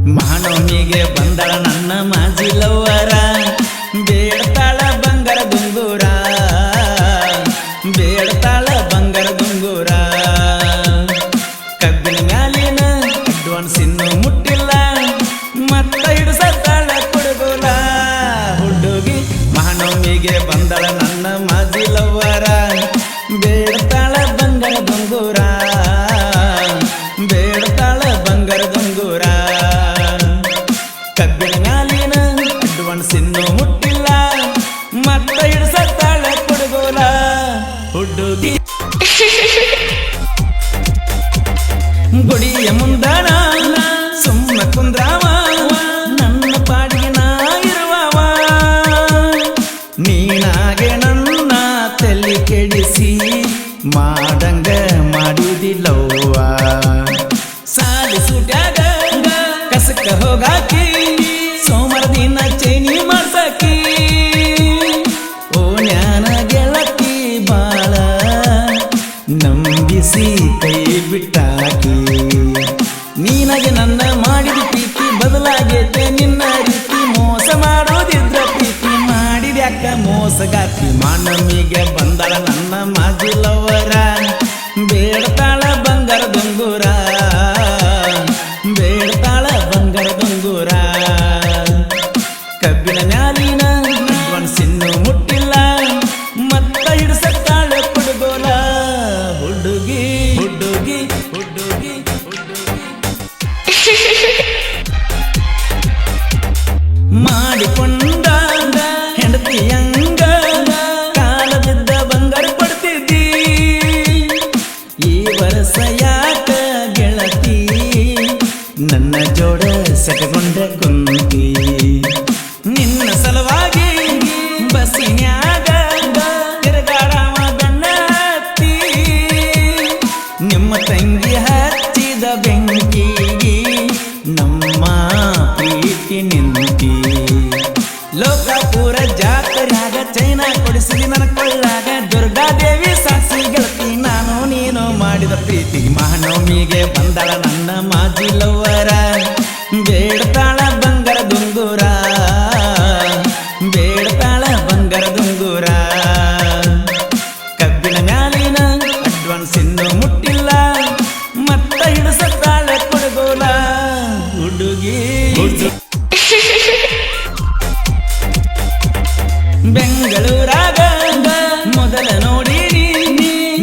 ಮಹಾನವಮಿಗೆ ಬಂದಳ ನನ್ನ ಮಾಜಿ ಲವ್ವರ ಬೇಡ್ತಾಳ ಬಂಗಾರ ದುಂಗುರ ಬೇಡ್ತಾಳ ಬಂಗಾರ ದುಂಗುರ ಕಬ್ಬಿನ ಮ್ಯಾಲಿನ ಅಡ್ವಾನ್ಸ್ ಇನ್ನೂ ಮುಟ್ಟಿಲ್ಲ ಮತ್ತ ಹಿಡಿಸತ್ತಾಳ ಕುಡುಗೋಲ ಹುಡುಗಿ ಮಹಾನವಮಿಗೆ ಬಂದಳ ನನ್ನ ಮಾಜಿ ಲವ್ವರ ಬೇಡ್ತಾಳ ಬಂಗಾರ ದುಂಗುರ ಬೇಡ್ತಾಳ ಬಂಗಾರ ದುಂಗುರ ಕಬ್ಬಿನ ಮ್ಯಾಲಿನ ಅಡ್ವಾನ್ಸ್ ಇನ್ನೂ ಮುಟ್ಟಿಲ್ಲ ಮತ್ತ ಹಿಡಿಸತ್ತಾಳ ಕುಡುಗೋಲ ಹುಡುಗಿ ಗುಡಿಯ ಮುಂದಣ ಸುಮ್ಮ ಕುಂದ್ರಾವ ನನ್ನ ಪಾಡಿಗೆ ನಾ ಇರುವವ ನೀನಾಗೆ ನನ್ನ ತಲೆ ಕೆಡಿಸಿ ಮಾಡಂಗ ಮಾಡಿದಿಲ್ಲವ್ವ ಸಾಲಿ ಸೂಟ್ಯಾಗ ಕಸಕ ಹೋಗಾಕಿ ಸೋಮರ ದಿನ ಚೈನಿ ಮಾಡ್ಸಾಕಿ ಓಣ್ಯಾನ ಗೆಳತಿ ಬಾಳ ನಂಬಿಸಿ ಕೈ ಬಿಟ್ಟಾಕಿ ನೀನಗೆ ನನ್ನ ಮಾಡಿದ ಪ್ರೀತಿ ಬದಲಾಗೈತೆ ನಿನ್ನ ರೀತಿ ಮೋಸ ಮಾಡೋದಿದ್ರ ಪ್ರೀತಿ ಮಾಡಿದ್ಯಾಕ ಮೋಸಗಾತಿ ಮಾನವಿಗೆ ಬಂದಳ ನನ್ನ ಮಾಜಿ ಲವ್ವರ ಬೇಡ್ತಾಳ ಬಂಗಾರ ದುಂಗುರ ಬೇಡ್ತಾಳ ಬಂಗಾರ ದುಂಗುರ ಕಬ್ಬಿನ ಮ್ಯಾಲಿನ ಅಡ್ವಾನ್ಸ್ ಇನ್ನೂ ಮುಟ್ಟಿಲ್ಲ ಮತ್ತ ಹಿಡಿಸತ್ತಾಳ ಕುಡುಗೋಲ ಹುಡುಗಿ ಹುಡುಗಿ ಹುಡುಗಿ ಮಾಡಿಕೊಂಡ ಹೆಂಡತಿಯಂಗ ಕಾಲದಿದ್ದ ಬಂಗಾರ ಕೊಡ್ತಿದ್ದಿ ಈ ವರ್ಷ ಯಾಕ ಗೆಳತಿ ನನ್ನ ಜೋಡ ಸೆಟಗೊಂಡ ಕುಂತಿ ನಿನ್ನ ಸಲುವಾಗಿ ಬಸ್ಸಿನ್ಯಾಗ ತಿರುಗಾಡವ ಬೆನ್ನ ಹತ್ತಿ ನಿಮ್ಮ ತಂಗಿ ಹಚ್ಚಿದ ಬೆಂಕಿ ನಮ್ಮ ಪ್ರೀತಿ ನಿಂತಿ ಲೋಕಾಪುರ ಜಾತ್ರೆಯಾಗ ಚೈನಾ ಕೊಡಿಸಿದಿ ನನ್ನ ಕೊಳ್ಳಾಗ ದುರ್ಗಾದೇವಿ ಸಾಕ್ಷಿ ಗೆಳತಿ ನಾನು ನೀನು ಮಾಡಿದ ಪ್ರೀತಿ ಮಹಾನವಮಿಗೆ ಬಂದಳ ನನ್ನ ಮಾಜಿ ಲವ್ವರ ಬೇಡ್ತಾಳ ಬಂಗಾರ ದುಂಗುರ ಬೇಡ್ತಾಳ ಬಂಗಾರ ದುಂಗುರ ಕಬ್ಬಿನ ಮ್ಯಾಲಿನ ಅಡ್ವಾನ್ಸ್ ಇನ್ನೂ ಮುಟ್ಟಿಲ್ಲ ಮತ್ತ ಹಿಡಿಸತ್ತಾಳ ಕುಡುಗೋಲ ಹುಡುಗಿ ಬೆಂಗಳೂರಾಗ ಮೊದಲ ನೋಡಿನಿ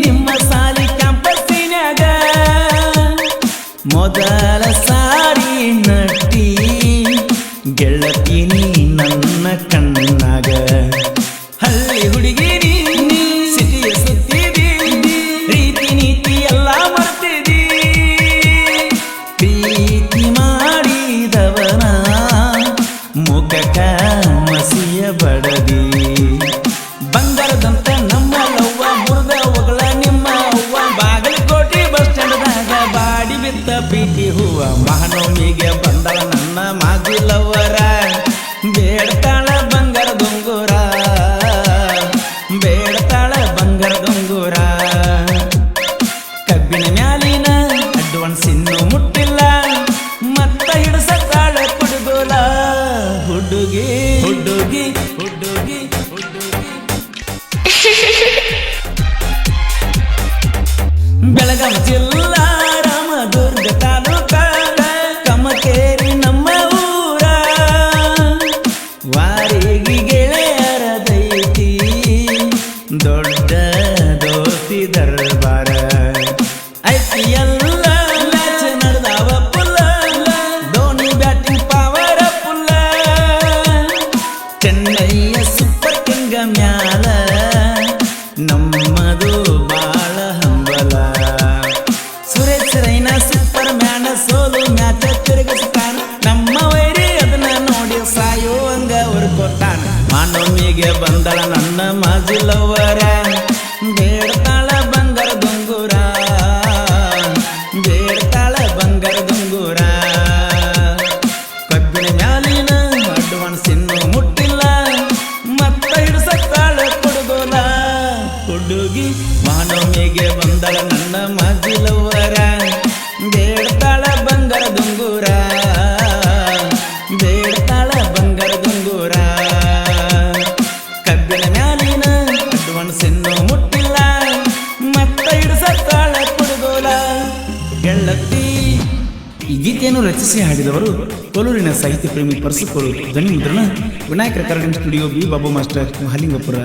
ನಿಮ್ಮ ಸಾಲಿ ಕ್ಯಾಂಪಸ್ಸಿನ್ಯಾಗ ಮೊದಲ ಸಾರಿ ನಟಿ ಗೆಳತೀನಿ ನನ್ನ ಕಣ್ಣಾಗ ಹಳ್ಳಿ ಹುಡುಗಿನಿ ಸಿಟಿಯ ಸುತ್ತಿದಿ ರೀತಿ ನೀತಿ ಎಲ್ಲ ಮರ್ತಿದಿ ಪ್ರೀತಿ ಮಾಡಿದವನ ಮುಖಕ ಮಸಿಯ ಬಡದಿ ಬಂಗಾರದಂತ ನಮ್ಮ ಲವ್ವ ಮುರಿದ ಒಗಳ ನಿಮ್ಮ ಹೂವ ಬಾಗಲಕೋಟೆ ಬಸ್ ಸ್ಟ್ಯಾಂಡ್ದಾಗ ಬಾಡಿ ಬಿತ್ತ ಪ್ರೀತಿ ಹೂವ ಮಹಾನವಮಿಗೆ ಬಂದಳ ನನ್ನ ಮಾಜಿ ಲವ್ವರ ಬೇಡ್ತಾಳ ಬಂಗಾರ ದುಂಗುರ ಬೇಡ್ತಾಳ ಬಂಗಾರ ದುಂಗುರ ಕಬ್ಬಿನ ಮ್ಯಾಲಿನ ಅಡ್ವಾನ್ಸ್ ಇನ್ನೂ ಮುಟ್ಟಿಲ್ಲ ಮತ್ತ ಹಿಡಿಸತ್ತಾಳ ಕುಡುಗೋಲ ಹುಡುಗಿ ಹುಡುಗಿ ಹುಡುಗಿ ಬೆಳಗಾವಿ ಜಿಲ್ಲಾ ರಾಮದುರ್ಗ ತಾಲೂಕ ಕಮಕೇರಿ ನಮ್ಮ ಊರ ವಾರಿಗೆ ಗೆಳೆಯರದೈತಿ ದೊಡ್ಡ ದೋಸ್ತಿ ದರ್ಬಾರ IPL ಮ್ಯಾಚ್ ನಡೆದಾವ ಪುಲ್ಲ ಧೋನಿ ಬ್ಯಾಟಿಂಗ್ ಪವರ್ ಪುಲ್ಲ ಚೆನ್ನೈಯ ಸೂಪರ್ ಕಿಂಗ್ ಮ್ಯಾಲ ನಮ್ಮದು ಬಾಳ ಹಂಬಲ ಸುರೇಶ್ ರೈನಾ ಸೂಪರ್ ಮ್ಯಾನ ಸೋಲು ಮ್ಯಾಚ ತಿರುಗಿಸ್ತಾನ ನಮ್ಮ ವೈರಿ ಅದನ್ನ ನೋಡಿ ಸಾಯುವಂಗ ಹೊರ್ಕೊತಾನ ಮಾನವಮಿಗೆ ಬಂದಳ ನನ್ನ ಮಾಜಿ ಲವ್ವರ ಬೇಡ್ತಾಳ ಬಂಗಾರ ದುಂಗುರ ಬೇಡ್ತಾಳ ಬಂಗಾರ ದುಂಗುರ ಕಬ್ಬಿನ ಮ್ಯಾಲಿನ ಅಡ್ವಾನ್ಸ್ ಇನ್ನೂ ಮುಟ್ಟಿಲ್ಲ ಮತ್ತ ಹಿಡಿಸತ್ತಾಳ ಕುಡುಗೋಲ ಹುಡುಗಿ ಮಾನವಮಿಗೆ ಬಂದಳ ನನ್ನ ಮಾಜಿ ಲವ್ವರ ಬೇಡ್ತಾಳ ಬಂಗಾರ ದುಂಗುರ ಈ ಗೀತೆಯನ್ನು ರಚಿಸಿ ಹಾಡಿದವರು ಕೊಲ್ಲೂರಿನ ಸಾಹಿತ್ಯ ಪ್ರೇಮಿ ಪರಸುಕೋಳು. ಧ್ವನಿ ಮುದ್ರಣ Vinayaka recording studio, B Babu master, Mahalingapura.